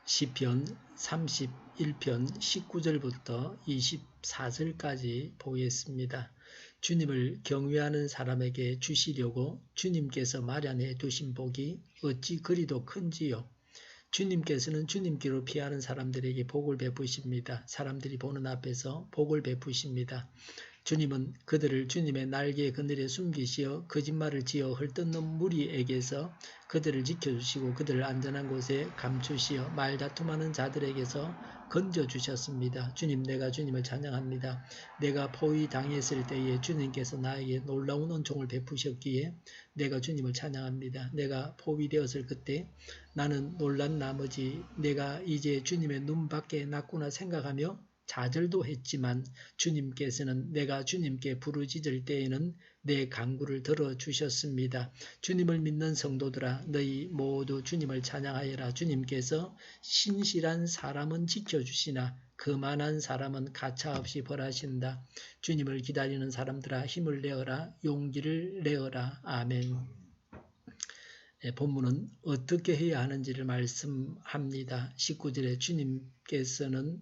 시편 31편 19절부터 24절까지 보겠습니다. 주님을 경외하는 사람에게 주시려고 주님께서 마련해 두신 복이 어찌 그리도 큰지요. 주님께서는 주님께로 피하는 사람들에게 복을 베푸십니다. 사람들이 보는 앞에서 복을 베푸십니다. 주님은 그들을 주님의 날개 그늘에 숨기시어 거짓말을 지어 헐뜯는 무리에게서 그들을 지켜주시고 그들을 안전한 곳에 감추시어 말다툼하는 자들에게서 건져주셨습니다. 주님, 내가 주님을 찬양합니다. 내가 포위 당했을 때에 주님께서 나에게 놀라운 은총을 베푸셨기에 내가 주님을 찬양합니다. 내가 포위되었을 그때 나는 놀란 나머지 내가 이제 주님의 눈밖에 났구나 생각하며 좌절도 했지만 주님께서는 내가 주님께 부르짖을 때에는 내 간구를 들어주셨습니다. 주님을 믿는 성도들아, 너희 모두 주님을 찬양하여라. 주님께서 신실한 사람은 지켜주시나 거만한 사람은 가차없이 벌하신다. 주님을 기다리는 사람들아, 힘을 내어라. 용기를 내어라. 아멘. 본문은 어떻게 해야 하는지를 말씀합니다. 19절에 주님께서는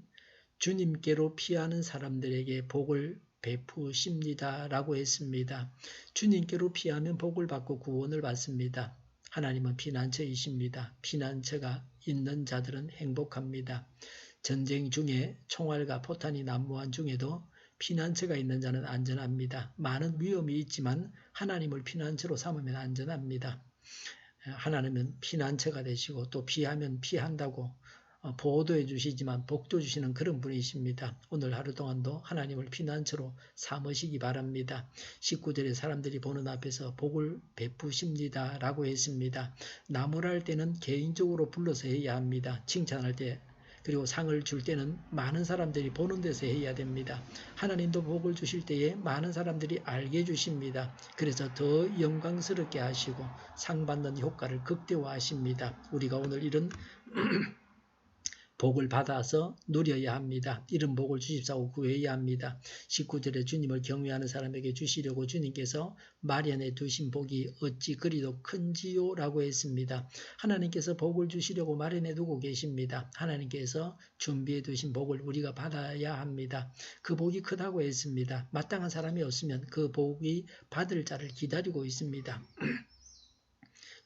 주님께로 피하는 사람들에게 복을 베푸십니다. 라고 했습니다. 주님께로 피하면 복을 받고 구원을 받습니다. 하나님은 피난처이십니다. 피난처가 있는 자들은 행복합니다. 전쟁 중에 총알과 포탄이 난무한 중에도 피난처가 있는 자는 안전합니다. 많은 위험이 있지만 하나님을 피난처로 삼으면 안전합니다. 하나님은 피난처가 되시고 또 피하면 피한다고 보호도해 주시지만 복도 주시는 그런 분이십니다. 오늘 하루 동안도 하나님을 피난처로 삼으시기 바랍니다. 19절에 사람들이 보는 앞에서 복을 베푸십니다. 라고 했습니다. 나무랄 때는 개인적으로 불러서 해야 합니다. 칭찬할 때 그리고 상을 줄 때는 많은 사람들이 보는 데서 해야 됩니다. 하나님도 복을 주실 때에 많은 사람들이 알게 해주십니다. 그래서 더 영광스럽게 하시고 상 받는 효과를 극대화하십니다. 우리가 오늘 이런 복을 받아서 누려야 합니다. 이런 복을 주십사고 구해야 합니다. 19절에 주님을 경외하는 사람에게 주시려고 주님께서 마련해 두신 복이 어찌 그리도 큰지요? 라고 했습니다. 하나님께서 복을 주시려고 마련해 두고 계십니다. 하나님께서 준비해 두신 복을 우리가 받아야 합니다. 그 복이 크다고 했습니다. 마땅한 사람이 없으면 그 복이 받을 자를 기다리고 있습니다.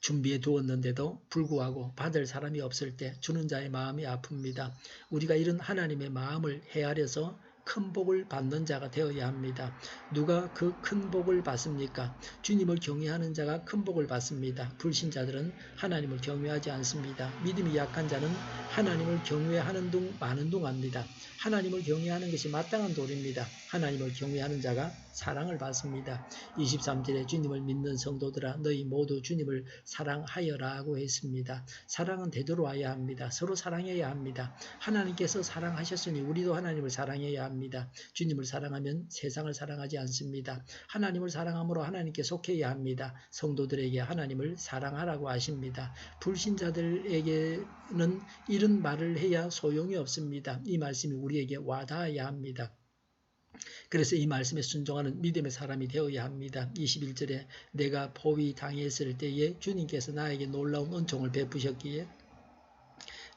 준비해 두었는데도 불구하고 받을 사람이 없을 때 주는 자의 마음이 아픕니다. 우리가 이런 하나님의 마음을 헤아려서 큰 복을 받는 자가 되어야 합니다. 누가 그 큰 복을 받습니까? 주님을 경외하는 자가 큰 복을 받습니다. 불신자들은 하나님을 경외하지 않습니다. 믿음이 약한 자는 하나님을 경외하는 둥 마는 둥 합니다. 하나님을 경외하는 것이 마땅한 도리입니다. 하나님을 경외하는 자가 사랑을 받습니다. 23절에 주님을 믿는 성도들아 너희 모두 주님을 사랑하여라고 했습니다. 사랑은 되돌아와야 합니다. 서로 사랑해야 합니다. 하나님께서 사랑하셨으니 우리도 하나님을 사랑해야 합니다. 주님을 사랑하면 세상을 사랑하지 않습니다. 하나님을 사랑함으로 하나님께 속해야 합니다. 성도들에게 하나님을 사랑하라고 하십니다. 불신자들에게는 이런 말을 해야 소용이 없습니다. 이 말씀이 우리에게 와닿아야 합니다. 그래서 이 말씀에 순종하는 믿음의 사람이 되어야 합니다. 21절에 내가 포위 당했을 때에 주님께서 나에게 놀라운 은총을 베푸셨기에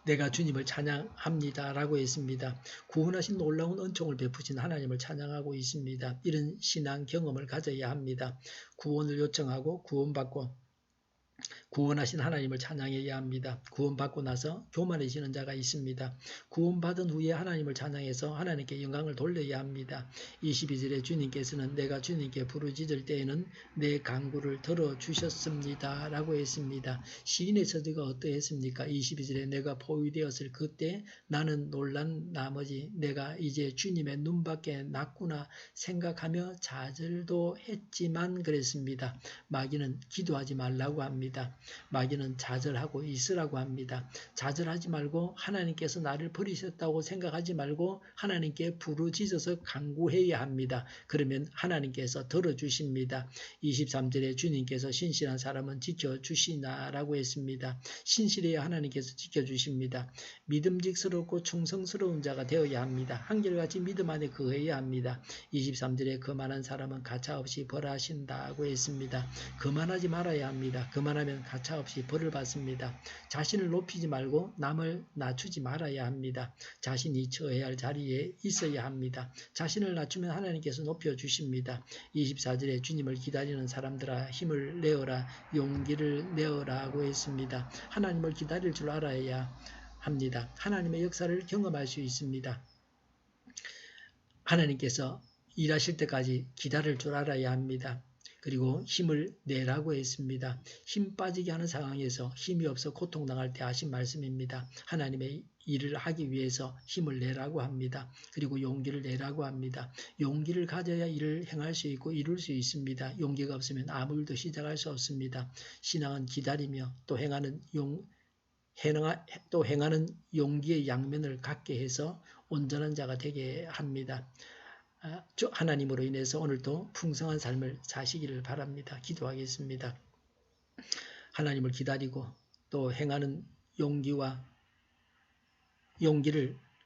내가 주님을 찬양합니다. 라고 했습니다. 구원하신 놀라운 은총을 베푸신 하나님을 찬양하고 있습니다. 이런 신앙 경험을 가져야 합니다. 구원을 요청하고 구원받고 구원하신 하나님을 찬양해야 합니다. 구원받고 나서 교만해지는 자가 있습니다. 구원받은 후에 하나님을 찬양해서 하나님께 영광을 돌려야 합니다. 22절에 주님께서는 내가 주님께 부르짖을 때에는 내 간구를 들어주셨습니다. 라고 했습니다. 시인의 처지가 어떠했습니까? 22절에 내가 포위되었을 그때 나는 놀란 나머지 내가 이제 주님의 눈밖에 났구나 생각하며 좌절도 했지만 그랬습니다. 마귀는 기도하지 말라고 합니다. 마귀는 좌절하고 있으라고 합니다. 좌절하지 말고 하나님께서 나를 버리셨다고 생각하지 말고 하나님께 부르짖어서 간구해야 합니다. 그러면 하나님께서 들어주십니다. 23절에 주님께서 신실한 사람은 지켜주시나라고 했습니다. 신실해야 하나님께서 지켜주십니다. 믿음직스럽고 충성스러운 자가 되어야 합니다. 한결같이 믿음 안에 거해야 합니다. 23절에 거만한 사람은 가차없이 벌하신다고 했습니다. 거만하지 말아야 합니다. 거만하면 가차없이 벌을 받습니다. 자신을 높이지 말고 남을 낮추지 말아야 합니다. 자신이 처해야 할 자리에 있어야 합니다. 자신을 낮추면 하나님께서 높여주십니다. 24절에 주님을 기다리는 사람들아 힘을 내어라, 용기를 내어라 하고 했습니다. 하나님을 기다릴 줄 알아야 합니다. 하나님의 역사를 경험할 수 있습니다. 하나님께서 일하실 때까지 기다릴 줄 알아야 합니다. 그리고 힘을 내라고 했습니다. 힘 빠지게 하는 상황에서 힘이 없어 고통당할 때 하신 말씀입니다. 하나님의 일을 하기 위해서 힘을 내라고 합니다. 그리고 용기를 내라고 합니다. 용기를 가져야 일을 행할 수 있고 이룰 수 있습니다. 용기가 없으면 아무 일도 시작할 수 없습니다. 신앙은 기다리며 또 행하는 용기의 양면을 갖게 해서 온전한 자가 되게 합니다. 하나님으로 인해서 오늘도 풍성한 삶을 사시기를 바랍니다. 기도하겠습니다. 하나님을 기다리고 또 행하는 용기를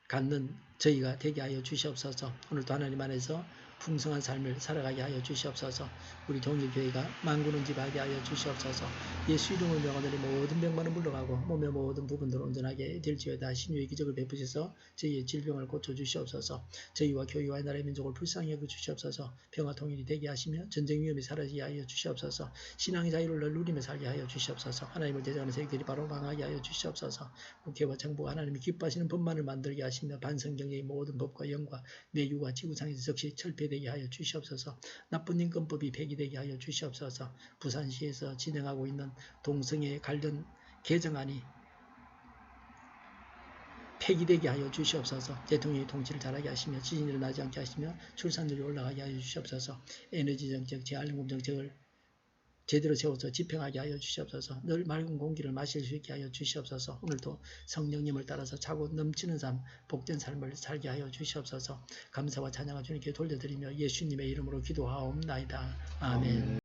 갖는 저희가 되게 하여 주시옵소서. 오늘도 하나님 안에서 풍성한 삶을 살아가게 하여 주시옵소서. 우리 동일교회가 만군을 지배하게 하여 주시옵소서. 예수 이름을 명하노니 모든 병만은 물러가고 몸의 모든 부분들을 온전하게 될지어다. 신유의 기적을 베푸셔서 저희의 질병을 고쳐주시옵소서. 저희와 교회와 나라의 민족을 불쌍히 여겨 주시옵소서. 평화 통일이 되게 하시며 전쟁 위험이 사라지게 하여 주시옵소서. 신앙의 자유를 누리며 살게 하여 주시옵소서. 하나님을 대적하는 세력들이 바로 망하게 하여 주시옵소서. 국회와 정부가 하나님이 기뻐하시는 법만을 만들게 하시며 반성경의 모든 법과 영과 내유와 지구상에서 즉시 철폐되게 하여 주시옵소서. 나쁜 인권법이 폐기되게 하여 주시옵소서. 부산시에서 진행하고 있는 동성애 관련 개정안이 폐기되게 하여 주시옵소서. 대통령의 통치를 잘하게 하시며 지진이 일어나지 않게 하시며 출산율이 올라가게 하여 주시옵소서. 에너지 정책, 재활용금 정책을 제대로 세워서 집행하게 하여 주시옵소서. 늘 맑은 공기를 마실 수 있게 하여 주시옵소서. 오늘도 성령님을 따라서 차고 넘치는 삶, 복된 삶을 살게 하여 주시옵소서. 감사와 찬양을 주님께 돌려드리며 예수님의 이름으로 기도하옵나이다. 아멘.